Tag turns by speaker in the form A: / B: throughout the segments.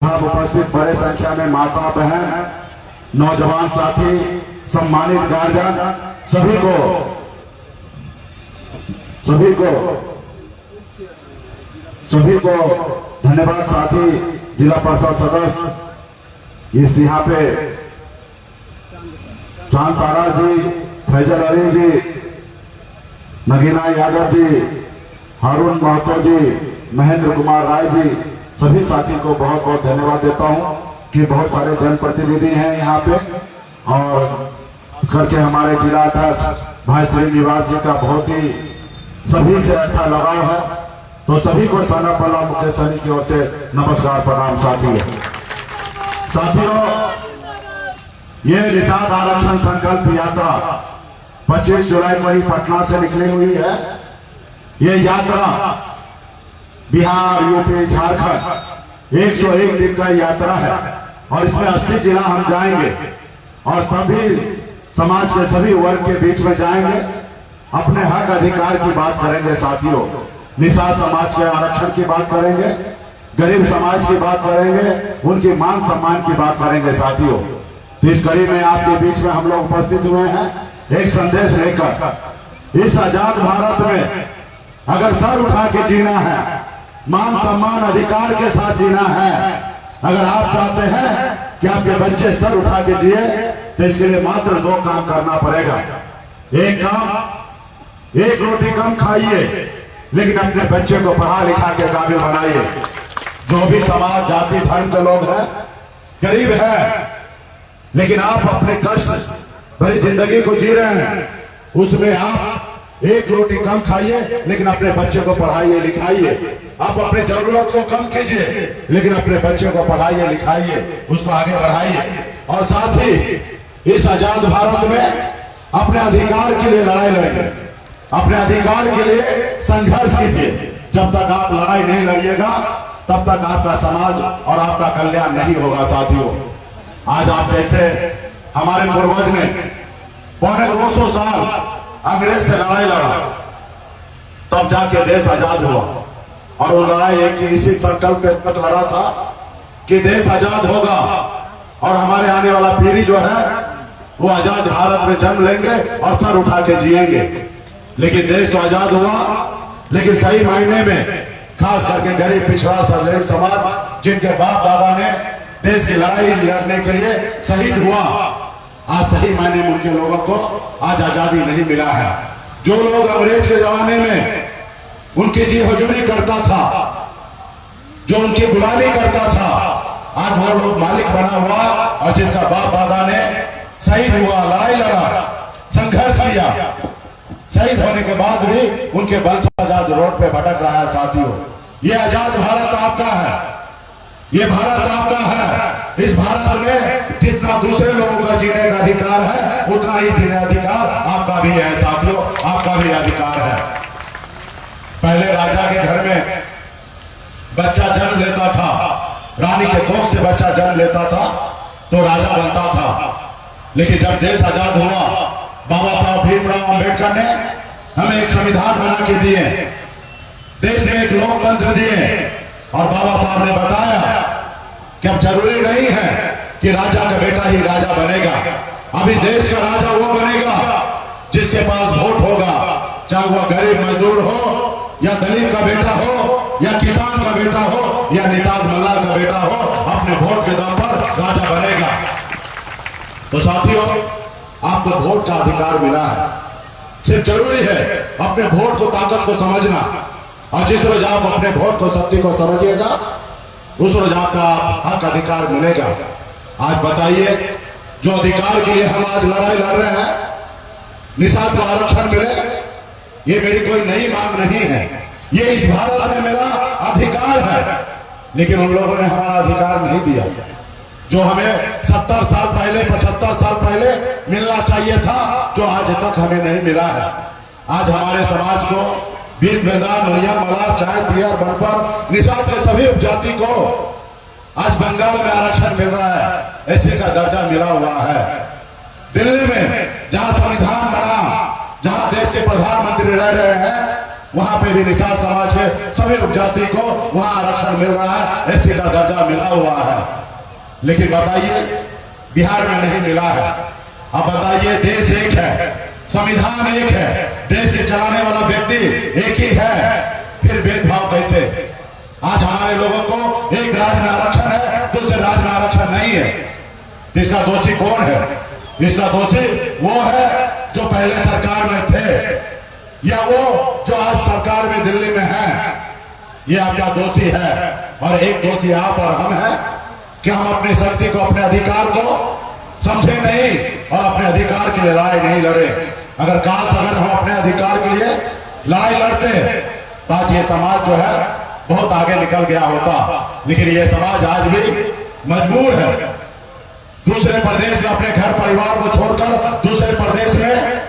A: यहाँ उपस्थित बड़े संख्या में माता बहन, नौजवान साथी, सम्मानित गार्जियन, सभी को धन्यवाद। साथी जिला परिषद सदस्य इस यहाँ पे चांद तारा जी, फैजल अली जी, नगीना यादव जी, हारून महतो जी, महेंद्र कुमार राय जी, सभी साथी को बहुत बहुत धन्यवाद देता हूं कि बहुत सारे जनप्रतिनिधि हैं यहाँ पे और करके हमारे जिला अध्यक्ष भाई श्रीनिवास जी का बहुत ही सभी से अच्छा लगाव है। तो सभी को साना पल्ला मुकेश सैनी की ओर से नमस्कार प्रणाम। साथियों ये निषाद आरक्षण संकल्प यात्रा 25 जुलाई को ही पटना से निकली हुई है। ये यात्रा बिहार, यूपी, झारखंड 101 दिन का यात्रा है और इसमें 80 जिला हम जाएंगे और सभी समाज के सभी वर्ग के बीच में जाएंगे, अपने हक अधिकार की बात करेंगे। साथियों निषाद समाज के आरक्षण की बात करेंगे, गरीब समाज की बात करेंगे, उनकी मान सम्मान की बात करेंगे। साथियों तो इस कड़ी में आपके बीच में हम लोग उपस्थित हुए हैं एक संदेश लेकर। इस आजाद भारत में अगर सर उठा के जीना है, मान सम्मान अधिकार के साथ जीना है, अगर आप चाहते हैं कि आपके बच्चे सर उठा के जिए तो इसके लिए मात्र 2 काम करना पड़ेगा। एक काम, एक रोटी कम खाइए लेकिन अपने बच्चे को पढ़ा लिखा के काबिल बनाइए। जो भी समाज, जाति, धर्म के लोग हैं, गरीब है लेकिन आप अपने कष्ट भरी जिंदगी को जी रहे हैं, उसमें आप एक रोटी कम खाइए लेकिन अपने बच्चे को पढ़ाइए लिखाइए। आप अपने जरूरत को कम कीजिए लेकिन अपने बच्चे को पढ़ाइए लिखाइए, उसको आगे बढ़ाइए। और साथ ही इस आजाद भारत में अपने अधिकार के लिए लड़ाई लड़िए, अपने अधिकार के लिए संघर्ष कीजिए। जब तक आप लड़ाई नहीं लड़िएगा तब तक आपका समाज और आपका कल्याण नहीं होगा। साथियों आज आप जैसे हमारे पूर्वज ने 250 साल अंग्रेज से लड़ाई लड़ा, तब जाके देश आजाद हुआ और वो लड़ाई एक इसी संकल्प के तहत लड़ा था कि देश आजाद होगा और हमारे आने वाला पीढ़ी जो है वो आजाद भारत में जन्म लेंगे और सर उठा के जिएंगे। लेकिन देश तो आजाद हुआ, लेकिन सही मायने में खास करके गरीब पिछड़ा सर्वोदय समाज, जिनके बाप दादा ने देश की लड़ाई लड़ने के लिए शहीद हुआ, आज सही मायने में उनके लोगों को आज आजादी नहीं मिला है। जो लोग अंग्रेज के जमाने में उनकी जी हजूरी करता था, जो उनकी गुलामी करता था, आज वो लोग मालिक बना हुआ और जिसका बाप दादा ने शहीद हुआ, लड़ाई लड़ा, संघर्ष किया, शहीद होने के बाद भी उनके वंश आजाद रोड पे भटक रहा है। साथियों ये आजाद भारत आपका है, ये भारत आपका है। इस भारत में जितना दूसरे लोगों का जीने का अधिकार है उतना ही जीने अधिकार आपका भी है। साथियों आपका भी अधिकार है। पहले राजा के घर में बच्चा जन्म लेता था, रानी के कोख से बच्चा जन्म लेता था तो राजा बनता था। लेकिन जब देश आजाद हुआ, बाबा साहब भीमराव अंबेडकर ने हमें एक संविधान बना के दिए, देश में एक लोकतंत्र दिए और बाबा साहब ने बताया कि अब जरूरी नहीं है कि राजा का बेटा ही राजा बनेगा। अभी देश का राजा वो बनेगा जिसके पास वोट होगा, चाहे वह गरीब मजदूर हो या दलित का बेटा हो या किसान का बेटा हो या निषाद मल्ला का बेटा हो, अपने वोट के दम पर राजा बनेगा। तो साथियों आपको वोट का अधिकार मिला है, सिर्फ जरूरी है अपने वोट को, ताकत को समझना। और जिस रोज आप अपने वोट को, शक्ति को समझिएगा उस रोज आपका हक अधिकार मिलेगा। आज बताइए, जो अधिकार के लिए हम आज लड़ाई लड़ रहे हैं, निषाद को आरक्षण मिले, ये मेरी कोई नई मांग नहीं है, ये इस भारत में मेरा अधिकार है। लेकिन उन लोगों ने हमारा अधिकार नहीं दिया जो हमें 70 साल पहले, 75 साल पहले मिलना चाहिए था, जो आज तक हमें नहीं मिला है। आज हमारे समाज को बीन बेदार, नरिया, मला, चाय, पियर, बड़पर, निषाद के सभी उपजाति को आज बंगाल में आरक्षण मिल रहा है, एससी का दर्जा मिला हुआ है। दिल्ली में जहां संविधान बना, जहां देश के प्रधानमंत्री रह रहे हैं, वहां पे भी निषाद समाज के सभी उपजाति को वहां आरक्षण मिल रहा है, एससी का दर्जा मिला हुआ है। लेकिन बताइए बिहार में नहीं मिला है। अब बताइए देश एक है, संविधान एक है, देश के चलाने वाला व्यक्ति एक ही है, फिर भेदभाव कैसे? आज हमारे लोगों को एक राज्य में आरक्षण है, दूसरे राज्य में आरक्षण नहीं है। तो इसका दोषी कौन है? इसका दोषी वो है जो पहले सरकार में थे, या वो जो आज सरकार में दिल्ली में है। ये आपका दोषी है। और एक दोषी आप और हम हैं कि हम अपनी शक्ति को, अपने अधिकार को समझे नहीं और अपने अधिकार के लिए लड़ाई नहीं लड़े। अगर हम अपने अधिकार के लिए लड़ाई लड़ते तो आज ये समाज जो है बहुत आगे निकल गया होता। लेकिन ये समाज आज भी मजबूर है दूसरे प्रदेश में अपने घर परिवार को छोड़कर दूसरे प्रदेश में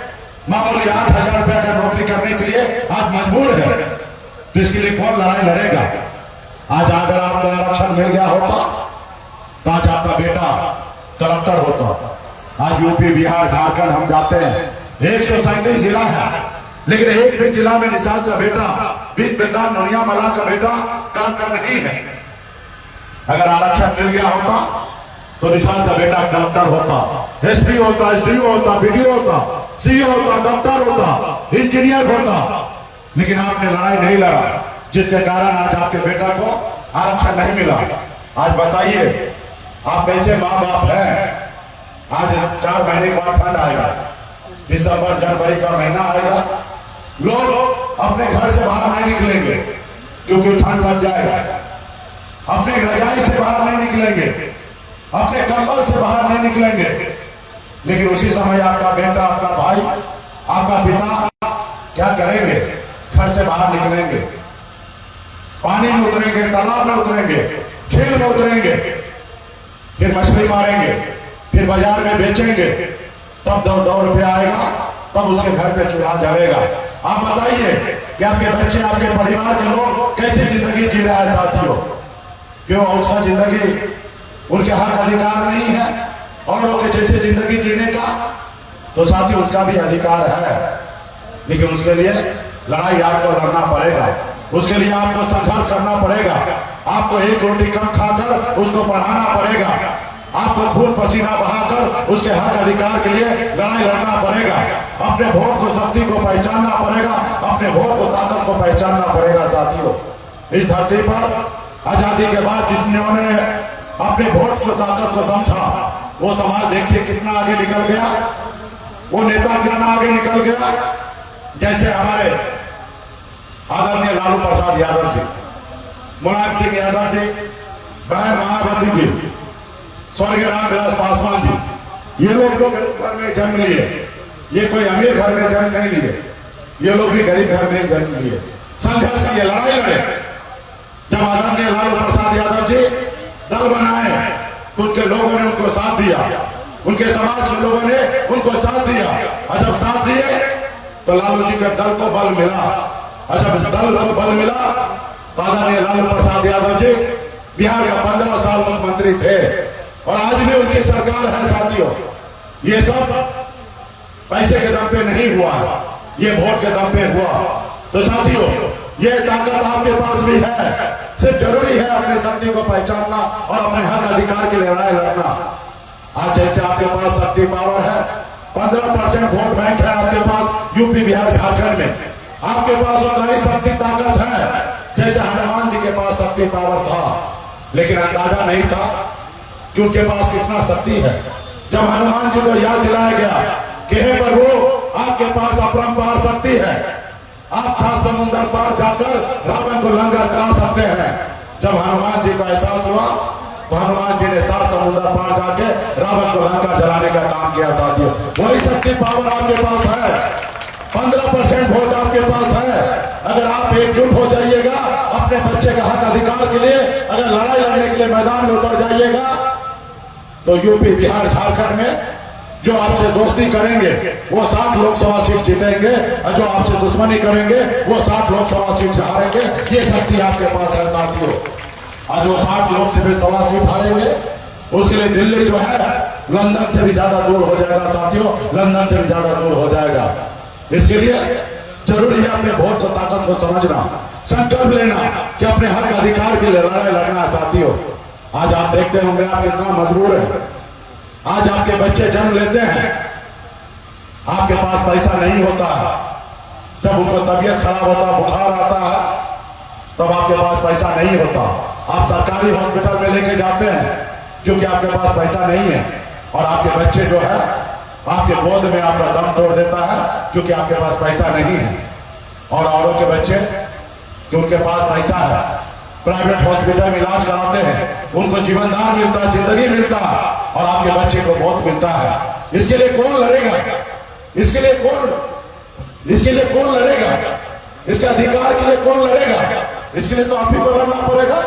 A: मामूली 8,000 रुपया का नौकरी करने के लिए आज मजबूर है। तो इसके लिए कौन लड़ाई लड़ेगा? आज अगर आपको आरक्षण मिल गया होता तो आज आपका बेटा कलेक्टर होता। आज यूपी, बिहार, झारखंड हम जाते हैं, 137 जिला है, लेकिन एक भी जिला में निषाद का बेटा, बीत बिंदान नोनिया मला का बेटा कलेक्टर नहीं है। अगर आरक्षण मिल गया होता तो निषाद का बेटा कलेक्टर होता, एसपी होता, एसडीओ होता, बीडीओ होता, सीईओ होता, डॉक्टर होता, इंजीनियर होता। लेकिन आपने लड़ाई नहीं लड़ा, जिसके कारण आज आपके बेटा को आरक्षण नहीं मिला। आज बताइए आप कैसे माँ बाप हैं? आज 4 महीने के बाद ठंड आएगा, दिसंबर जनवरी का महीना आएगा, लोग अपने घर से बाहर नहीं निकलेंगे क्योंकि ठंड लग जाएगा। अपने रजाई से बाहर नहीं निकलेंगे, अपने कंबल से बाहर नहीं निकलेंगे। लेकिन उसी समय आपका बेटा, आपका भाई, आपका पिता क्या करेंगे? घर से बाहर निकलेंगे, पानी में उतरेंगे, तालाब में उतरेंगे, झील में उतरेंगे, फिर मछली मारेंगे, फिर बाजार में बेचेंगे, तब 2 रुपया आएगा, तब उसके घर पे चूल्हा जलेगा। आप बताइए कि आपके बच्चे, आपके परिवार के लोग कैसे जिंदगी जी रहे हैं साथियों? क्यों उसका जिंदगी, उनके हक अधिकार नहीं है औरों के जैसे जिंदगी जीने का? तो साथी उसका भी अधिकार है, लेकिन उसके लिए लड़ाई आपको लड़ना पड़ेगा, उसके लिए आपको संघर्ष करना पड़ेगा। आपको एक रोटी कम खाकर उसको पढ़ाना पड़ेगा, आपको खून पसीना बहाकर उसके हक अधिकार के लिए लड़ाई लड़ना पड़ेगा। अपने वोट को, शक्ति को पहचानना पड़ेगा, अपने वोट को, ताकत को पहचानना पड़ेगा। साथियों इस धरती पर आजादी के बाद जिन्होंने अपने वोट को, ताकत को समझा, वो समाज देखिए कितना आगे निकल गया, वो नेता कितना आगे निकल गया। जैसे हमारे आदरणीय लालू प्रसाद यादव जी, मुलायम सिंह यादव जी, बहन मायावती जी, स्वर्गीय रामविलास पासवान जी, ये लोग गरीब घर में जन्म लिए, ये कोई अमीर घर में जन्म नहीं लिए, ये लोग भी गरीब घर में जन्म लिए, संघर्ष किए, लड़ाई लड़े। जब आदरणीय लालू प्रसाद यादव जी दल बनाए तो उनके लोगों ने उनको साथ दिया, उनके समाज के लोगों ने उनको साथ दिया, और जब साथ दिए तो लालू जी के दल को बल मिला, और जब दल को बल मिला तो आदरणीय लालू प्रसाद यादव जी बिहार का 15 साल मुख्यमंत्री थे, और आज भी उनकी सरकार है। साथियों ये सब पैसे के दम पे नहीं हुआ, ये वोट के दम पे हुआ। तो साथियों ये ताकत आपके पास भी है, सिर्फ जरूरी है अपनी शक्ति को पहचानना और अपने हक अधिकार के लिए लड़ाई लड़ना। आज जैसे आपके पास शक्ति पावर है, 15% वोट बैंक है आपके पास यूपी, बिहार, झारखंड में, आपके पास उतना ही शक्ति ताकत है जैसे हनुमान जी के पास शक्ति पावर था। लेकिन अंदाजा नहीं था कि उनके पास कितना शक्ति है। जब हनुमान जी को याद दिलाया गया कि हे प्रभु आपके पास अपरंपार शक्ति है, आप 7 समुद्र पार जाकर रावण को लंका जला सकते हैं। जब हनुमान जी को एहसास हुआ तो हनुमान जी ने 7 समुद्र पार जाके रावण को लंका जलाने का काम किया। साथियों वही शक्ति पावर आपके पास है, 15% वोट आपके पास है। अगर आप एकजुट हो जाइएगा, अपने बच्चे का हक अधिकार के लिए अगर लड़ाई लड़ने के लिए मैदान में उतर जाइएगा, तो यूपी, बिहार, झारखंड में जो आपसे दोस्ती करेंगे वो 60 लोकसभा सीट जीतेंगे, और जो आपसे दुश्मनी करेंगे वो 60 लोकसभा सीट हारेंगे। ये शक्ति आपके पास है साथियों। आज वो 60 लोकसभा सीट हारेंगे, उसके लिए दिल्ली जो है लंदन से भी ज्यादा दूर हो जाएगा। साथियों लंदन से भी ज्यादा दूर हो जाएगा। इसके लिए जरूरी है अपने वोट को ताकत को समझना, संकल्प लेना कि अपने हक अधिकार के लिए लड़ाई लड़ना। साथियों, आज आप देखते होंगे आप कितना मजबूर है। आज आपके बच्चे जन्म लेते हैं, आपके पास पैसा नहीं होता है, जब उनको तबीयत खराब होता, बुखार आता है, तब आपके पास पैसा नहीं होता। आप सरकारी हॉस्पिटल में लेके जाते हैं क्योंकि आपके पास पैसा नहीं है, और आपके बच्चे जो है आपके गोद में आपका दम तोड़ देता है क्योंकि आपके पास पैसा नहीं है। और औरों के बच्चे जो उनके पास पैसा है, प्राइवेट हॉस्पिटल में इलाज कराते हैं, उनको जीवन दान मिलता है, जिंदगी मिलता है, और आपके बच्चे को मौत मिलता है। इसके लिए कौन लड़ेगा? इसके लिए कौन लड़ेगा? इसके अधिकार के लिए कौन लड़ेगा? इसके लिए तो आप ही को लड़ना पड़ेगा।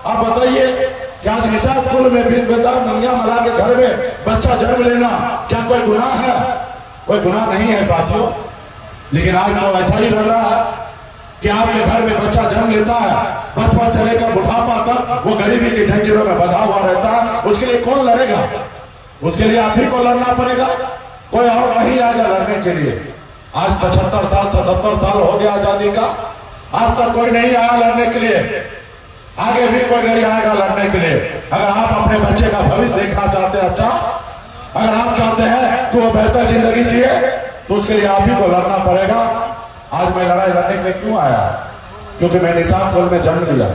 A: आप बताइए कि आज निषाद कुल में भी बेदार नंगिया मरा के घर में बच्चा जन्म लेना क्या कोई गुनाह है? कोई गुनाह नहीं है साथियों। लेकिन आज तो ऐसा ही लग रहा है कि आपके घर में बच्चा जन्म लेता है, बचपन से लेकर बुढ़ापा तक वो गरीबी की जंजीरों में बंधा हुआ रहता है। उसके लिए कौन लड़ेगा? उसके लिए आप ही को लड़ना पड़ेगा, कोई और नहीं आएगा लड़ने के लिए। आज 75 साल 77 साल हो गया आजादी का, आज तक कोई नहीं आया लड़ने के लिए, आगे भी कोई नहीं आएगा लड़ने के लिए। अगर आप अपने बच्चे का भविष्य देखना चाहते हैं, अच्छा, अगर आप चाहते हैं कि वो बेहतर जिंदगी जिए, तो उसके लिए आप ही को लड़ना पड़ेगा। आज मैं लड़ाई लड़ने के लिए क्यों आया? क्योंकि मैं निषाद कुल में जन्म लिया,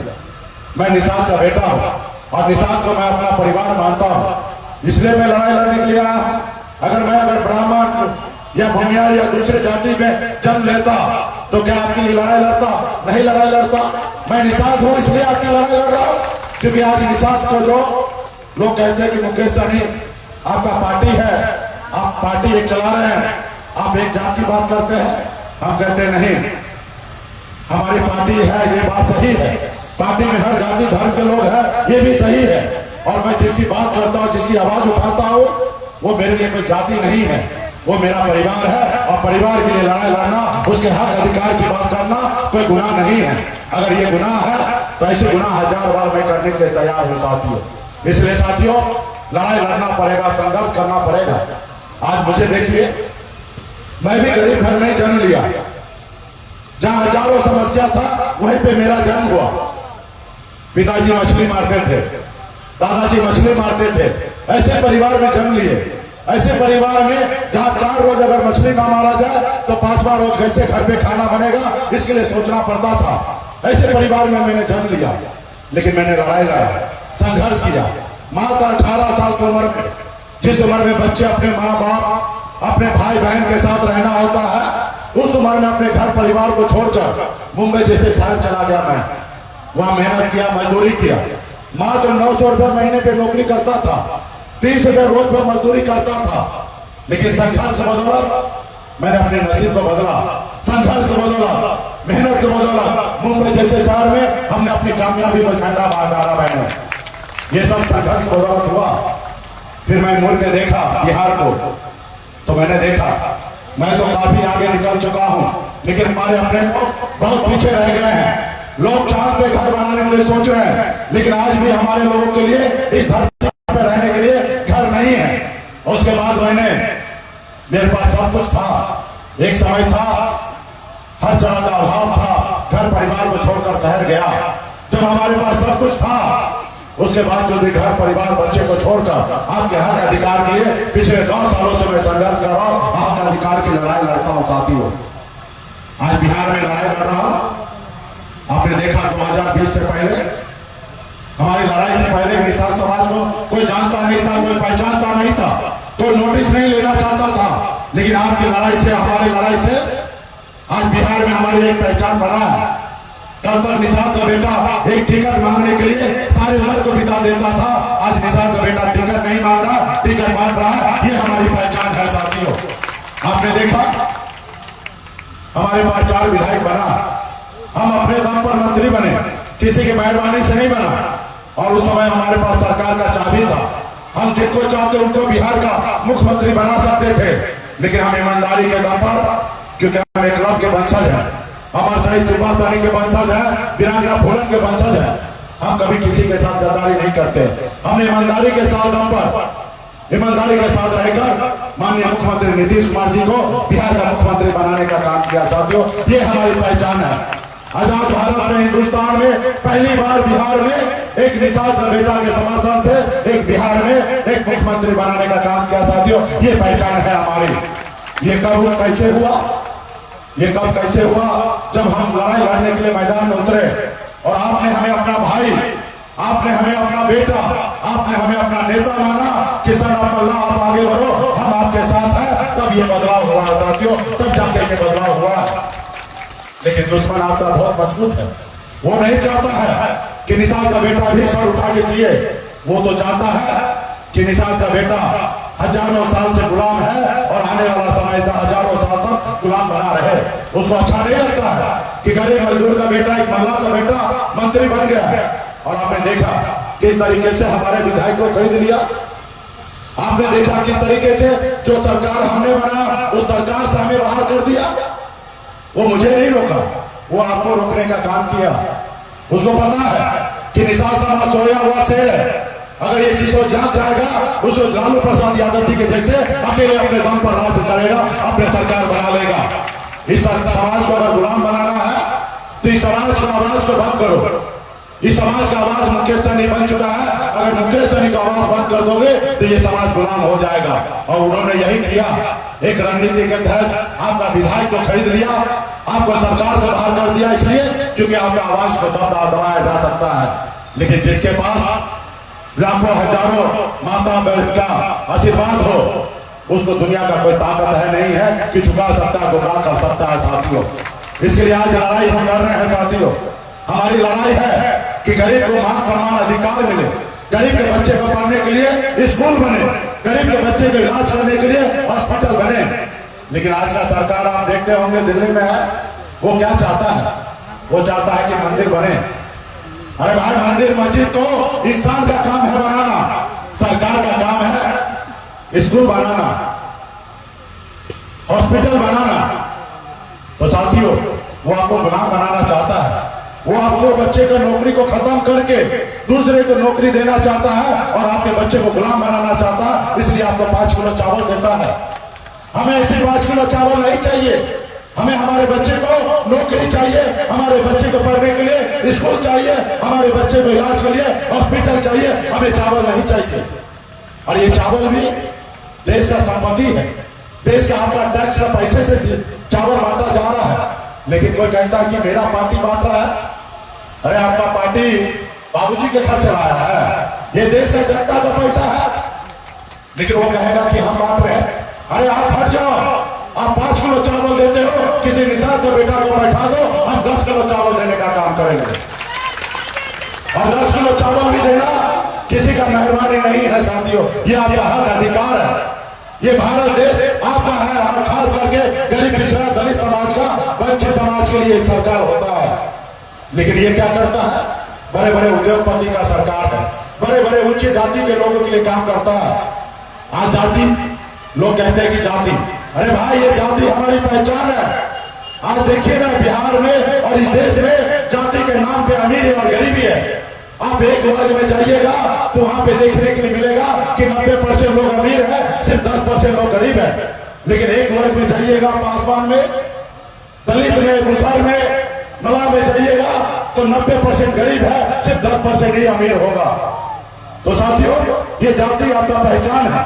A: मैं निषाद का बेटा हूं, और निषाद को मैं अपना परिवार मानता हूं, इसलिए मैं लड़ाई लड़ने के लिए आया हूं। अगर ब्राह्मण या भूमियार या दूसरे जाति में जन्म लेता तो क्या आपके लिए लड़ाई लड़ता? नहीं लड़ाई लड़ता। मैं निषाद हूं इसलिए आपकी लड़ाई लड़ रहा हूं, क्योंकि आज निषाद को जो लोग कहते हैं कि मुकेश सहनी आपका पार्टी है, आप पार्टी एक चला रहे हैं, आप एक जात की बात करते हैं। हम कहते नहीं, हमारी पार्टी है, ये बात सही है, पार्टी में हर जाति धर्म के लोग हैं, ये भी सही है। और मैं जिसकी बात करता हूं, जिसकी आवाज उठाता हूं, वो मेरे लिए कोई जाति नहीं है, वो मेरा परिवार है। और परिवार के लिए लड़ाई लड़ना, उसके हक अधिकार की बात करना कोई गुनाह नहीं है। अगर ये गुनाह है तो ऐसे गुनाह 1000 बार मैं करने के लिए तैयार हूं साथियों। इसलिए साथियों, लड़ाई लड़ना पड़ेगा, संघर्ष करना पड़ेगा। आज मुझे देखिए, मैं भी गरीब घर में जन्म लिया, जहां हजारों समस्या था वहीं पे मेरा जन्म हुआ। पिताजी मछली मारते थे, दादाजी मछली मारते थे, ऐसे परिवार में जन्म लिए। ऐसे परिवार में जहां 4 रोज अगर मछली ना मारा जाए तो 5वां रोज कैसे घर पे खाना बनेगा, इसके लिए सोचना पड़ता था। ऐसे परिवार में मैंने जन्म लिया, लेकिन मैंने लड़ाई लड़ा, संघर्ष किया। मात्र 18 साल की उम्र में, जिस उम्र में बच्चे अपने माँ बाप, अपने भाई बहन के साथ रहना होता है, उस उम्र में अपने घर परिवार को छोड़कर मुंबई जैसे शहर चला गया। मैं वहां मेहनत किया, मजदूरी किया। मात्र 900 रुपए महीने पे नौकरी करता था, 30 रुपए रोज पे मजदूरी करता था। लेकिन संघर्ष के बदौलत मैंने अपने नसीब को बदला, संघर्ष को बदला, मेहनत को बदला। मुंबई जैसे शहर में हमने अपनी कामयाबी को झंडा बांधा मैंने। ये सब संघर्ष को बदौलत हुआ। फिर मैं मुड़ के देखा बिहार को, तो मैंने देखा मैं तो काफी आगे निकल चुका हूं, लेकिन हमारे अपने लोग बहुत पीछे रह गए हैं। लोग चांद पे घर बनाने के लिए सोच रहे हैं, लेकिन आज भी हमारे लोगों के लिए इस धरती पे रहने के लिए घर नहीं है। उसके बाद मेरे पास सब कुछ था, एक समय था हर जगह का अभाव था, घर परिवार को छोड़कर शहर गया। जब हमारे पास सब कुछ था, उसके बाद जो भी घर परिवार बच्चे को छोड़कर आपके हक अधिकार के लिए पिछले 9 सालों से मैं संघर्ष कर रहा हूं, हक अधिकार की लड़ाई लड़ता हूं साथियों। आज बिहार में लड़ाई लड़ रहा हूं। आपने देखा 2020 से पहले, हमारी लड़ाई से पहले निषाद समाज को कोई जानता नहीं था, कोई पहचानता नहीं था, कोई नोटिस नहीं लेना चाहता था। लेकिन आपकी लड़ाई से, हमारी लड़ाई से आज बिहार में हमारी एक पहचान बना है। कल तक निषाद का बेटा एक टिकट मांगने के लिए सारी उम्र को बिता देता था, आज निषाद का बेटा टिकट नहीं मांग रहा, टिकट मांग रहा है। ये हमारी पहचान है साथियों। आपने देखा हमारे पास 4 विधायक बना, हम अपने दम पर मंत्री बने, किसी की मेहरबानी से नहीं बना। और उस समय हमारे पास सरकार का चाबी था, हम जिनको चाहते उनको बिहार का मुख्यमंत्री बना सकते थे। लेकिन हम ईमानदारी के दम पर, क्योंकि हम एक लव के वंशज हैं, अमर शहीद सुभाष सहनी के वंशज है, वीरांगना फूलन के वंशज है, हम कभी किसी के साथ गद्दारी नहीं करते। हमने ईमानदारी के साथ दम पर ईमानदारी के साथ रहकर माननीय मुख्यमंत्री नीतीश कुमार जी को बिहार का मुख्यमंत्री बनाने का काम किया। साथियों, ये हमारी पहचान है। आजाद भारत में, हिंदुस्तान में पहली बार बिहार में एक निषाद बेटा के समर्थन से एक बिहार में एक मुख्यमंत्री बनाने का काम किया। साथियों, ये पहचान है हमारी। ये कब कैसे हुआ? ये कब कैसे हुआ? जब हम लड़ाई लड़ने के लिए मैदान में उतरे और आपने हमें अपना भाई, आपने हमें अपना बेटा, आपने हमें अपना नेता माना कि सर अल्लाह आप आगे बढ़ो, हम आपके साथ हैं। तब ये बदलाव हुआ साथियों, तब जाके ये बदलाव हुआ। लेकिन दुश्मन आपका बहुत मजबूत है। वो नहीं चाहता है कि निषाद का बेटा भी सर उठा के जिए। वो तो चाहता है कि निषाद का बेटा हजारों साल से गुलाम है और आने वाला समय तक हजारों साल तक गुलाम बना रहे। उसको अच्छा नहीं लगता है कि गरीब मजदूर का बेटा, एक मल्लाह का बेटा मंत्री बन गया। और आपने देखा किस तरीके से हमारे विधायक को खरीद लिया। आपने देखा किस तरीके से जो सरकार हमने बनाया उस सरकार से हमें बाहर कर दिया। वो मुझे नहीं रोका, वो आपको रोकने का काम किया। उसको पता है कि निषाद समाज सोया हुआ शेर है। अगर ये जिसको जाग जाएगा उसको लालू प्रसाद यादव जी के जैसे अकेले अपने दम पर राज करेगा, अपने सरकार बना लेगा। इस समाज को अगर गुलाम बनाना है तो इस समाज का आवाज को बंद करो। इस समाज का आवाज मुकेश सहनी बन चुका है। अगर मुकेश सहनी का आवाज बंद कर दोगे तो ये समाज गुलाम हो जाएगा। और उन्होंने यही किया। एक रणनीति के तहत आपका विधायक को खरीद लिया, आपको सरकार से बाहर कर दिया, इसलिए क्योंकि आपका आवाज को दबाया जा सकता है। लेकिन जिसके पास लाखों हजारों माता बहन का आशीर्वाद हो, उसको दुनिया का कोई ताकत है नहीं है कि झुका सकता है, गुमराह कर सकता है। साथियों, इसके लिए आज लड़ाई हम लड़ रहे हैं। साथियों, हमारी लड़ाई है कि गरीब को मान सम्मान अधिकार मिले, गरीब के बच्चे को पढ़ने के लिए स्कूल बने, गरीब के बच्चे को इलाज करने के लिए हॉस्पिटल बने। लेकिन आज का सरकार आप देखते होंगे दिल्ली में है, वो क्या चाहता है? वो चाहता है कि मंदिर बने। अरे भाई, मंदिर मस्जिद तो इंसान का काम है बनाना, सरकार का काम है स्कूल बनाना, हॉस्पिटल बनाना। तो साथियों, वो आपको गुलाम बनाना चाहता है। वो आपको बच्चे का नौकरी को खत्म करके दूसरे को नौकरी देना चाहता है और आपके बच्चे को गुलाम बनाना चाहता है। इसलिए आपको 5 किलो चावल देता है। हमें ऐसे 5 किलो चावल नहीं चाहिए। हमें हमारे बच्चे को नौकरी चाहिए, हमारे बच्चे को पढ़ने के लिए स्कूल चाहिए, हमारे बच्चे को इलाज के लिए हॉस्पिटल चाहिए। हमें चावल नहीं चाहिए। और ये चावल भी देश का संपत्ति है। देश का आपका टैक्स का पैसे से चावल बांटा जा रहा है। लेकिन कोई कहता है कि मेरा पार्टी बांट रहा है। अरे आपका पार्टी बाबूजी के घर से लाया है, ये देश का जनता का पैसा है। लेकिन वो कहेगा कि हम बांट रहे हैं। अरे आप हट जाओ, आप 5 किलो चावल देते हो, किसी निषाद के बेटा को बैठा दो, हम 10 किलो चावल देने का काम करेंगे। और 10 किलो चावल भी देना किसी का मेहरबानी नहीं है। साथियों, ये आपका हक अधिकार है। ये भारत देश आपका है। और खास करके गरीब पिछड़ा दलित समाज का, वंचित समाज के लिए एक सरकार होता है। लेकिन ये क्या करता है? बड़े बड़े उद्योगपति का सरकार है, बड़े बड़े उच्च जाति के लोगों के लिए काम करता है। आज जाति, लोग कहते हैं कि जाति, अरे भाई ये जाति हमारी पहचान है। आज देखिए ना, बिहार में और इस देश में जाति के नाम पे अमीरी और गरीबी है। आप एक वर्ग में जाइएगा तो वहां पे देखने के लिए मिलेगा कि 90% लोग अमीर है, सिर्फ 10% लोग गरीब है। लेकिन एक वर्ग में जाइएगा, पासवान में, दलित में, मुसहर में, मला में जाइएगा तो 90% गरीब है, सिर्फ 10% ही अमीर होगा। तो साथियों, ये जाति आपका पहचान है।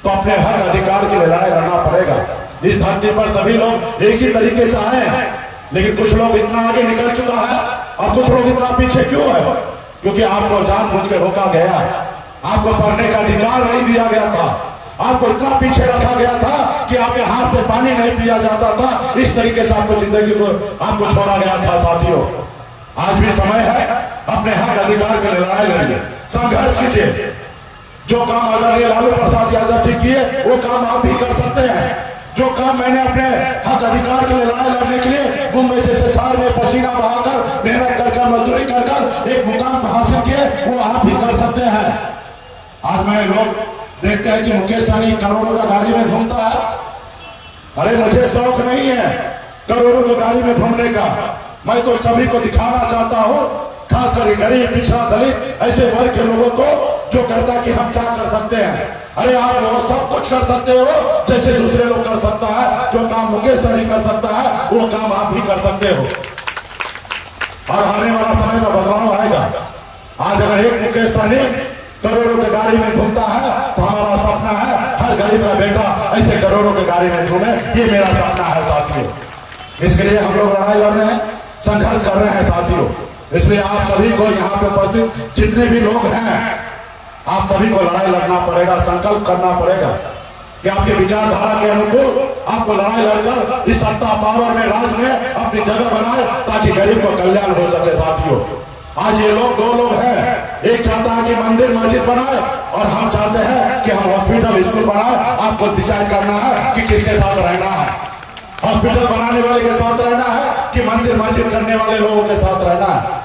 A: तो अपने हक अधिकार के लिए लड़ाई लड़ना पड़ेगा। इस धरती पर सभी लोग एक ही तरीके से आए हैं। लेकिन कुछ लोग इतना आगे निकल चुका है और कुछ लोग इतना पीछे क्यों है? क्योंकि आपको जानबूझ के रोका गया है। आपको पढ़ने का अधिकार नहीं दिया गया था। आपको इतना पीछे रखा गया था कि आपके हाथ से पानी नहीं पिया जाता था। इस तरीके से आपको जिंदगी को आपको छोड़ा गया था। साथियों, आज भी समय है, अपने हक अधिकार के लिए लड़ाई लड़िए, संघर्ष कीजिए। जो काम आदरणीय लालू प्रसाद यादव जी किए वो काम आप भी कर सकते हैं। जो काम मैंने अपने हक अधिकार के लिए लड़ाई लड़ने के लिए मुंबई जैसे शहर में पसीना बहाकर, मेहनत कर कर, मजदूरी कर कर एक मुकाम को हासिल किए, वो आप भी कर सकते हैं। आज मैं लोग देखते हैं कि मुकेश सहनी करोड़ों का गाड़ी में घूमता है। अरे मुझे शौक नहीं है करोड़ों की गाड़ी में घूमने का। मैं तो सभी को दिखाना चाहता हूँ, खासकर गरीब, पिछड़ा, दलित, ऐसे वर्ग के लोगों को जो कहता है कि हम क्या कर सकते हैं। अरे आप वो सब कुछ कर सकते हो जैसे दूसरे लोग कर सकता है। जो काम मुकेश सहनी कर सकता है वो काम आप भी कर सकते हो। और आने वाला समय में बदलाव आएगा। आज अगर एक मुकेश सहनी करोड़ों के गाड़ी में घूमता है तो हमारा सपना है हर गरीब का बेटा ऐसे करोड़ों के गाड़ी में घूमे। ये मेरा सपना है साथियों। इसके लिए हम लोग लड़ाई लड़ रहे हैं, संघर्ष कर रहे हैं साथियों। इसलिए आप सभी को यहाँ पे उपस्थित जितने भी लोग हैं, आप सभी को लड़ाई लड़ना पड़ेगा, संकल्प करना पड़ेगा कि आपके विचारधारा के अनुकूल आपको लड़ाई लड़कर इस सत्ता पावर में राज में अपनी जगह बनाए ताकि गरीब को कल्याण हो सके साथियों। आज ये लोग दो लोग हैं, एक चाहता है कि मंदिर मस्जिद बनाए और हम चाहते हैं कि हम हॉस्पिटल स्कूल बनाए। आपको डिसाइड करना है कि किसके साथ रहना है, हॉस्पिटल बनाने वाले के साथ रहना है कि मंदिर मस्जिद करने वाले लोगों के साथ रहना है।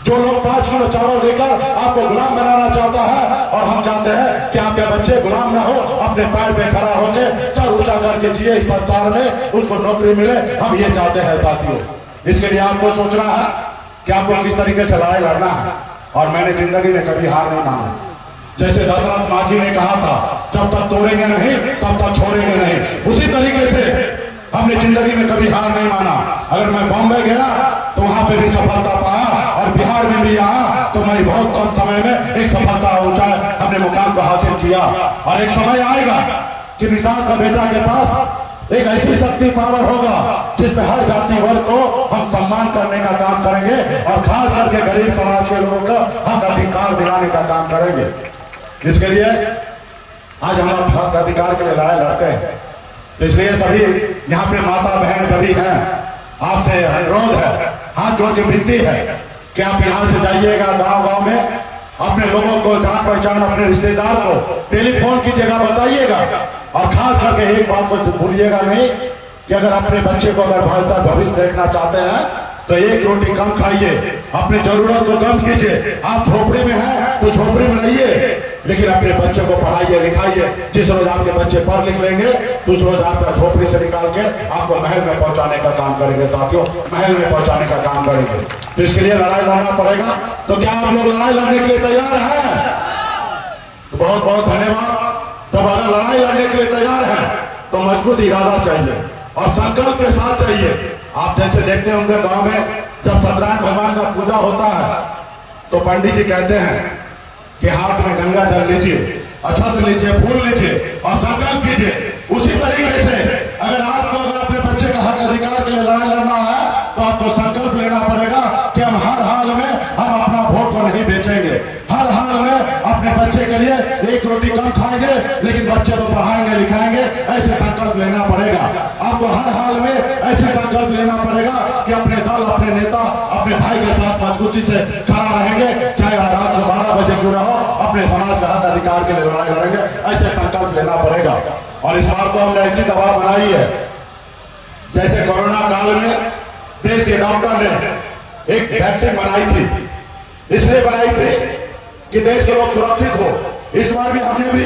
A: जो लोग 5 किलो चावल देकर आपको गुलाम बनाना चाहता है और हम चाहते हैं कि आपके बच्चे गुलाम ना हो, अपने पैर पे खड़ा होकर सर ऊंचा करके जिए इस संसार में, उसको नौकरी मिले, हम ये चाहते हैं साथियों। इसके लिए आपको सोचना है कि आपको किस तरीके से लड़ाई लड़ना है। और मैंने जिंदगी में कभी हार नहीं माना। जैसे दशरथ मांझी ने कहा था, जब तक तोड़ेंगे नहीं तब तक छोड़ेंगे नहीं, उसी तरीके से हमने जिंदगी में कभी हार नहीं माना। अगर मैं बॉम्बे गया तो वहां पे भी सफलता पाया और बिहार में भी आया तो मैं बहुत कम समय में एक सफलता ऊंचाई हमने मुकाम को हासिल किया। और एक समय आएगा कि निषाद का बेटा के पास एक ऐसी शक्ति पावर होगा जिसमें हर जाति वर्ग को हम सम्मान करने का काम करेंगे और खास करके गरीब समाज के लोगों का हक अधिकार दिलाने का काम करेंगे। इसके लिए आज हम हक अधिकार के लिए लड़ाई लड़ते हैं। तो इसलिए सभी यहाँ पे माता बहन सभी हैं, आपसे अनुरोध है, हाथ जोड़ के विनती है कि आप यहाँ से जाइएगा गांव गांव में, अपने लोगों को जान पहचान अपने रिश्तेदार को टेलीफोन की जगह बताइएगा। और खास करके एक बात को भूलिएगा नहीं कि अगर अपने बच्चे को अगर बेहतर भविष्य देखना चाहते हैं तो एक रोटी कम खाइए, अपनी जरूरत को कम कीजिए। आप झोपड़ी में हैं तो झोपड़ी में रहिए, लेकिन अपने बच्चे को पढ़ाइए लिखाइए। जिस रोज आपके बच्चे पढ़ लिख लेंगे तो उस रोज आपका झोपड़ी से निकाल के आपको महल में पहुंचाने का काम करेंगे साथियों, महल में पहुंचाने का काम करेंगे। तो इसके लिए लड़ाई लड़ना पड़ेगा। तो क्या आप लोग लड़ाई लड़ने के लिए तैयार हैं? तो बहुत बहुत धन्यवाद। तब अगर लड़ाई लड़ने के लिए तैयार है तो मजबूत इरादा चाहिए और संकल्प के साथ चाहिए। आप जैसे देखते होंगे गांव में जब सत्यनारायण भगवान का पूजा होता है तो पंडित जी कहते हैं कि हाथ में गंगा जल लीजिए, अक्षत लीजिए, फूल लीजिए और संकल्प कीजिए। उसी तरीके से अगर आपको अगर अपने बच्चे का हक अधिकार के लिए लड़ाई लड़ना है तो आपको संकल्प लेना पड़ेगा कि हम हर हाल में हम अपना वोट को नहीं बेचेंगे, हर हाल में अपने बच्चे के लिए एक रोटी कम खाएंगे लेकिन बच्चे को पढ़ाएंगे लिखाएंगे। ऐसे संकल्प लेना पड़ेगा आपको, हर हाल में ऐसे संकल्प लेना पड़ेगा कि अपने दल अपने नेता अपने भाई के साथ मजबूती से खड़ा रहेंगे, चाहे रात को 12 बजे क्यों ना हो, अपने समाज का हक अधिकार के लिए लड़ाई लड़ेंगे। ऐसे संकल्प लेना पड़ेगा। और इस बार तो हमने ऐसी दवा बनाई है जैसे कोरोना काल में देश के डॉक्टर ने एक वैक्सीन बनाई थी, इसलिए बनाई थी कि देश के लोग सुरक्षित हो। इस बार भी हमने भी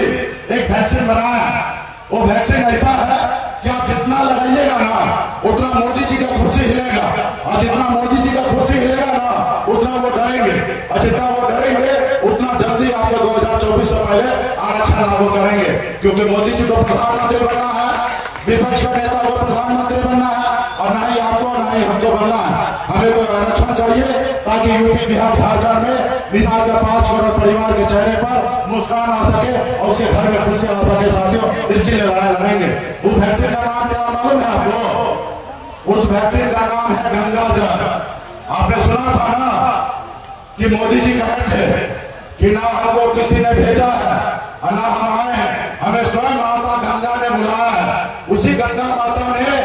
A: एक वैक्सीन बनाया है। वो वैक्सीन ऐसा है कि आप जितना लगाइएगा ना उतना मोदी जी का कुर्सी हिलेगा, और जितना मोदी जी का कुर्सी हिलेगा ना उतना वो डरेंगे, और जितना वो डरेंगे उतना जल्दी आपको 2024 से पहले आरक्षण लागू करेंगे। क्योंकि मोदी जी को प्रधानमंत्री बनना है, विपक्ष का नेता को प्रधानमंत्री बनना है, और ना ही आपको ना ही हमको बनना है। हमें तो आरक्षण चाहिए ताकि यूपी बिहार झारखंड में निषाद का 5 करोड़ परिवार के चेहरे पर मुस्कान आ सके और उसके घर में खुशी आ सके साथियों। इसके लिए लड़ाई लड़ेंगे। उस वैक्सीन का नाम क्या मालूम है आपको? उस वैक्सीन का नाम है गंगा जल। आपने सुना था ना कि मोदी जी कहे थे कि ना हमको किसी ने भेजा है और ना हम आए हैं, हमें स्वयं माता गंगा ने बुलाया है। उसी गंगा माता ने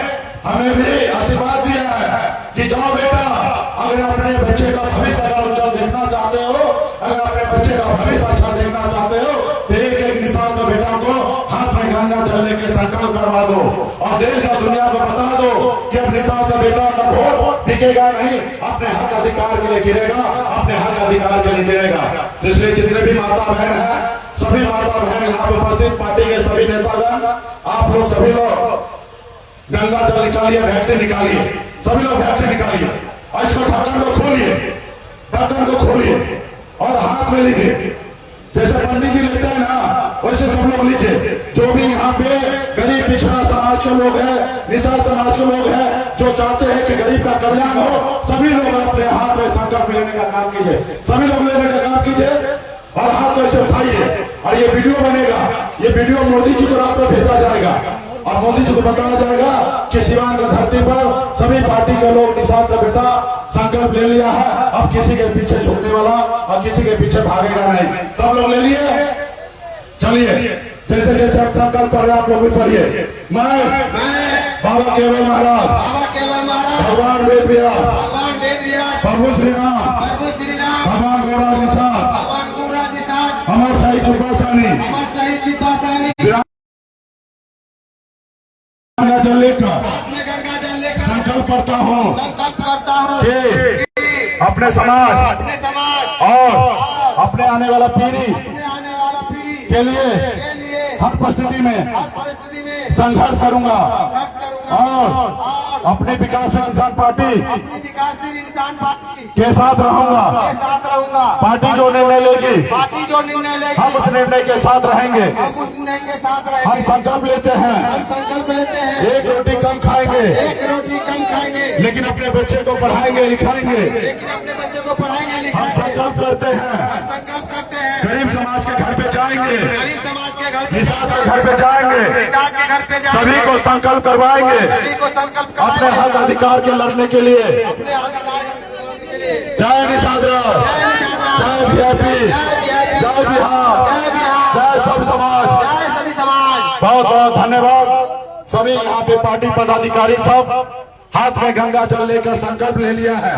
A: हमें भी आशीर्वाद दिया है कि जाओ बेटा, अगर अपने बच्चे का भविष्य अगर उज्जवल देखना चाहते हो, अगर अपने बच्चे का भविष्य अच्छा देखना चाहते हो तो एक एक निषाद का बेटा को हाथ में गंगा जल लेके संकल्प करवा दो और देश और दुनिया को बता दो कि अब निषाद का बेटा का वोट टिकेगा नहीं, अपने हक अधिकार के लिए गिरेगा, अपने हक अधिकार के लिए गिरेगा। तो इसलिए जितने भी माता बहन है, सभी माता बहन यहाँ पे उपस्थित, पार्टी के सभी नेतागण, आप लोग सभी लोग गंगा जल निकालिए, वैक्सीन निकालिए, सभी लोग वैक्सीन निकालिए और इसको ढक्कन को खोलिए, ढक्कन को खोलिए और हाथ में लीजिए। जैसे पंडित जी लेते हैं ना, वैसे सब लोग लीजिए। जो भी यहाँ पे गरीब पिछड़ा समाज के लोग हैं, निषाद समाज के लोग हैं, जो चाहते हैं कि गरीब का कल्याण हो, सभी लोग अपने हाथ में संकल्प लेने का काम कीजिए। सभी लोग लेने का काम कीजिए और हाथ को ऐसे उठाइए। और ये वीडियो बनेगा, ये वीडियो मोदी जी को रात में भेजा जाएगा और मोदी जी को बताया जाएगा कि सिवान की धरती पर सभी पार्टी के लोग निषाद से बेटा संकल्प ले लिया है, अब किसी के पीछे झुकने वाला और किसी के पीछे भागेगा नहीं। सब लोग ले लिए, चलिए जैसे जैसे आप संकल्प पढ़ रहे आप लोग भी पढ़िए। मैं बाबा केवल महाराज, भगवान वेद व्यास, प्रभु श्री राम, भगवान गौराज निषाद, अमर शाही चुपासानी, गंगा जल लेकर संकल्प करता हूँ कि अपने समाज और अपने आने वाला पीढ़ी के लिए हर परिस्थिति में संघर्ष करूंगा और अपने विकासशील इंसान पार्टी के साथ रहूंगा। पार्टी जो निर्णय लेगी हम उस निर्णय के साथ रहेंगे। हम संकल्प लेते हैं एक रोटी कम खाएंगे, लेकिन अपने बच्चे को पढ़ाएंगे लिखाएंगे। हम संकल्प करते हैं गरीब समाज के घर पे जाएंगे, निषाद के घर पे जाएंगे, सभी को संकल्प करवाएंगे अपने हक अधिकार के लड़ने के लिए। जय निषाद, जय वीआईपी, जय बिहार, जय सब समाज। बहुत बहुत धन्यवाद। सभी यहाँ पे पार्टी पदाधिकारी सब हाथ में गंगा जल लेकर संकल्प ले लिया है।